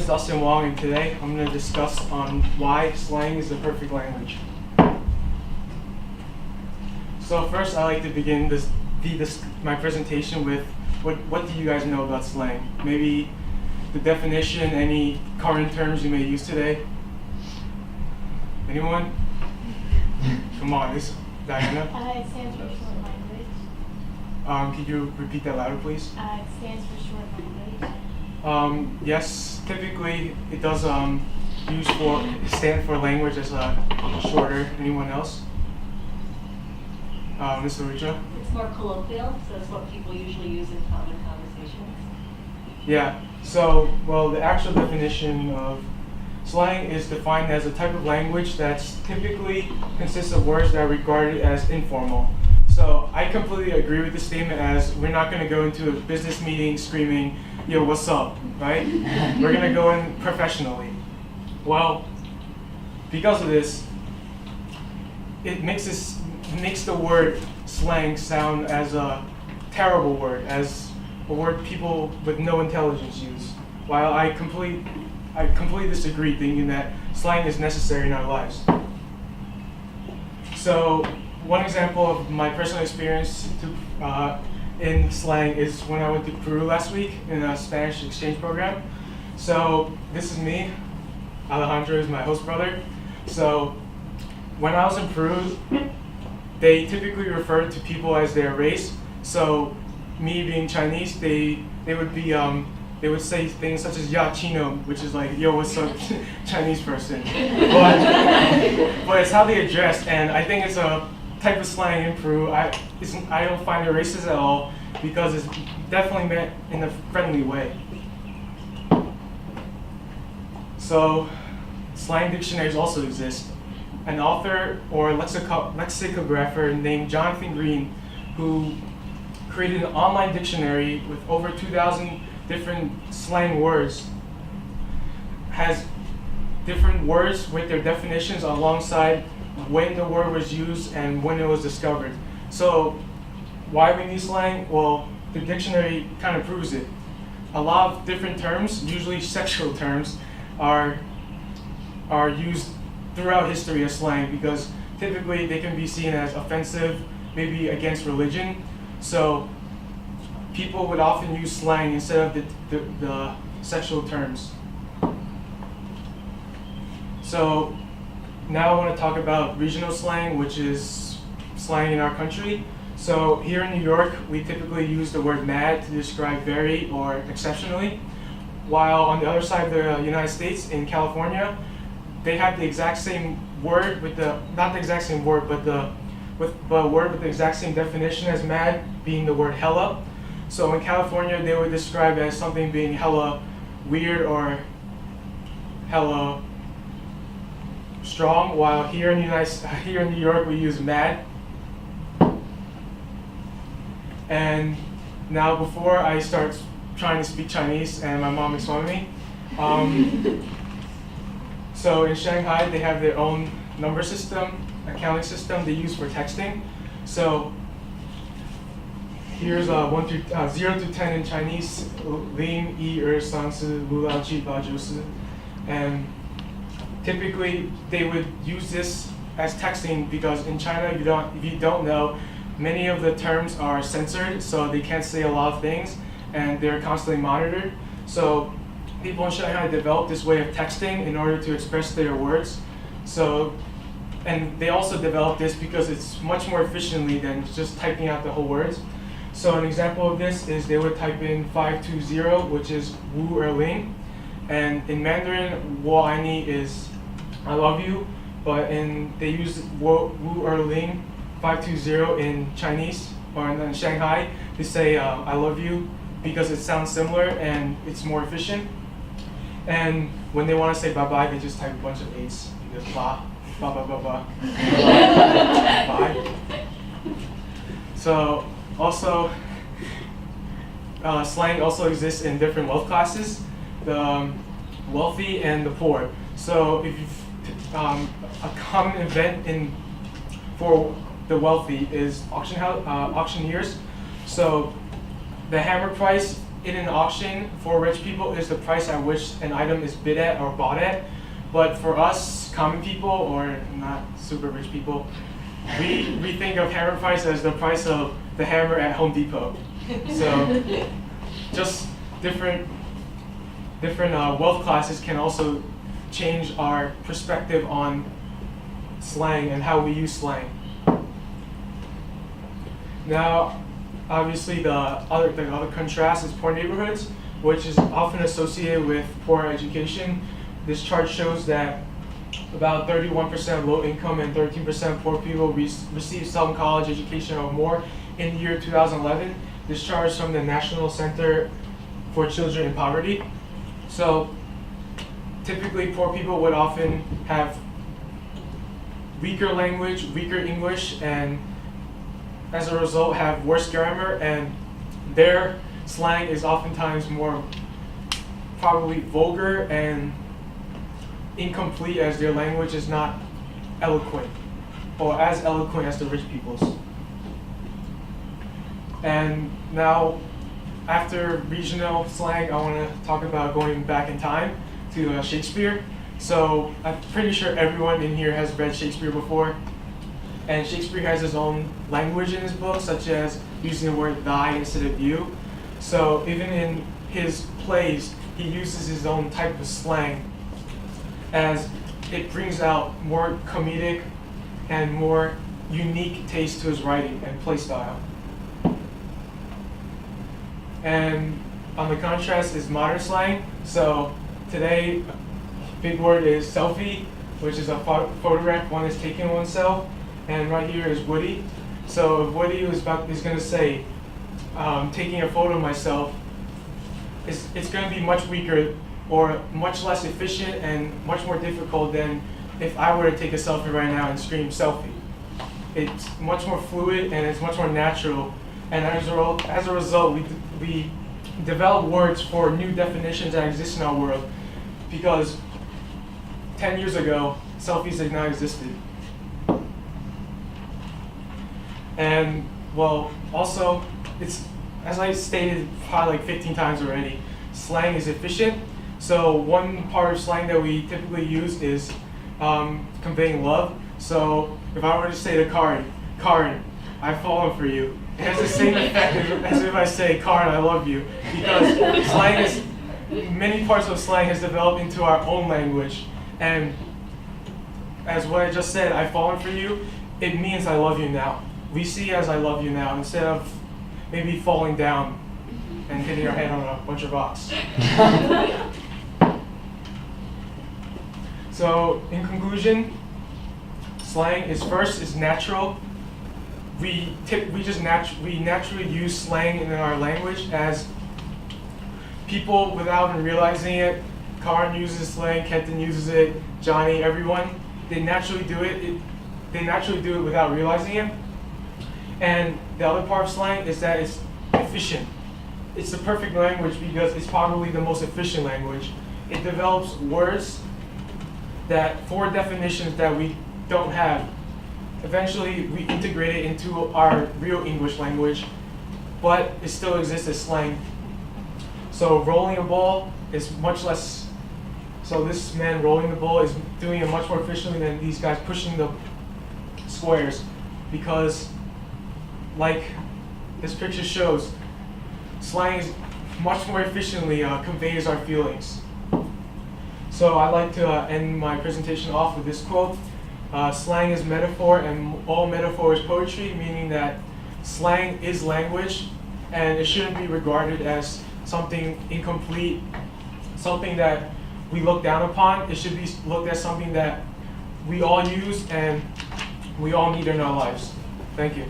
is Dustin Wong, and today I'm going to discuss on why slang is the perfect language. So first, I like to begin my presentation with what do you guys know about slang? Maybe the definition, any current terms you may use today. Anyone? Come on, this Diana. It stands for short language. Could you repeat that louder, please? It stands for short language. Yes, typically it does stand for language as shorter. Anyone else? Ms. Larissa? It's more colloquial, so it's what people usually use in common conversations. Yeah, so, well, the actual definition of slang is defined as a type of language that's typically consists of words that are regarded as informal. So I completely agree with the statement as we're not going to go into a business meeting screaming, yo, what's up, right? We're going to go in professionally. Well, because of this, it makes the word slang sound as a terrible word, as a word people with no intelligence use. While I completely disagree, thinking that slang is necessary in our lives. So one example of my personal experience in slang is when I went to Peru last week in a Spanish exchange program. So this is me. Alejandro is my host brother. So when I was in Peru, they typically refer to people as their race. So me being Chinese, they would say things such as "ya chino," which is like "yo, what's up, Chinese person." But it's how they address, and I think it's a type of slang in Peru. I don't find it racist at all because it's definitely meant in a friendly way. So, slang dictionaries also exist. An author or lexicographer named Jonathan Green, who created an online dictionary with over 2,000 different slang words, has different words with their definitions alongside when the word was used and when it was discovered. So why we need slang? Well, the dictionary kind of proves it. A lot of different terms, usually sexual terms, are used throughout history as slang because typically they can be seen as offensive, maybe against religion. So people would often use slang instead of the sexual terms. So now I want to talk about regional slang, which is slang in our country. So here in New York, we typically use the word mad to describe very or exceptionally, while on the other side of the United States, in California, they have the exact same word with not the exact same word, but a word with the exact same definition as mad, being the word hella. So in California, they would describe as something being hella weird or hella strong, while here in New York, we use mad. And now, before I start trying to speak Chinese and my mom makes fun of me, so in Shanghai, they have their own number system, accounting system they use for texting. So here's 0 to 10 in Chinese, 0, 1, 2, 3, 4, 5, 6, 7, 8, 9. And typically they would use this as texting because in China, if you don't know, many of the terms are censored, so they can't say a lot of things, and they're constantly monitored. So people in Shanghai developed this way of texting in order to express their words. So, and they also developed this because it's much more efficiently than just typing out the whole words. So an example of this is they would type in 520, which is Wu Er Ling, and in Mandarin, Wo Ai Ni is I love you, but they use Wu Er Ling 520 in Chinese or in Shanghai. They say I love you because it sounds similar and it's more efficient. And when they want to say bye bye, they just type a bunch of 8s because ba ba ba ba ba bye. So also slang also exists in different wealth classes, the wealthy and the poor. So if a common event for the wealthy is auctioneers. So the hammer price in an auction for rich people is the price at which an item is bid at or bought at. But for us, common people, or not super rich people, we think of hammer price as the price of the hammer at Home Depot. So just different wealth classes can also change our perspective on slang and how we use slang. Now, obviously the other contrast is poor neighborhoods, which is often associated with poor education. This chart shows that about 31% low income and 13% poor people receive some college education or more in the year 2011. This chart is from the National Center for Children in Poverty. So typically poor people would often have weaker language, weaker English, and as a result have worse grammar, and their slang is oftentimes more probably vulgar and incomplete, as their language is not eloquent or as eloquent as the rich people's. And now, after regional slang, I want to talk about going back in time to Shakespeare. So I'm pretty sure everyone in here has read Shakespeare before. And Shakespeare has his own language in his book, such as using the word thy instead of you. So even in his plays, he uses his own type of slang, as it brings out more comedic and more unique taste to his writing and play style. And on the contrast is modern slang. So today, big word is selfie, which is a photograph one is taking of oneself. And right here is Woody. So if Woody is going to say, taking a photo of myself, it's going to be much weaker or much less efficient and much more difficult than if I were to take a selfie right now and scream selfie. It's much more fluid and it's much more natural. And as a result, we develop words for new definitions that exist in our world, because 10 years ago, selfies did not existed. And well, also, it's, as I stated probably like 15 times already, slang is efficient. So one part of slang that we typically use is conveying love. So if I were to say to Karen, I've fallen for you, it has the same effect as if I say, Karen, I love you, because slang is, many parts of slang has developed into our own language. And as what I just said, I've fallen for you, it means I love you now. We see as I love you now, instead of maybe falling down and hitting our head on a bunch of rocks. So in conclusion, slang is natural. We naturally use slang in our language as people without even realizing it. Karen uses slang, Kenton uses it, Johnny, everyone. They naturally do it. They naturally do it without realizing it. And the other part of slang is that it's efficient. It's the perfect language because it's probably the most efficient language. It develops words that, for definitions that we don't have. Eventually, we integrate it into our real English language, but it still exists as slang. So rolling a ball is much less, so this man rolling the ball is doing it much more efficiently than these guys pushing the squares, because like this picture shows, slang is much more efficiently conveys our feelings. So I'd like to end my presentation off with this quote. Slang is metaphor and all metaphor is poetry, meaning that slang is language and it shouldn't be regarded as something incomplete, something that we look down upon. It should be looked at something that we all use and we all need in our lives. Thank you.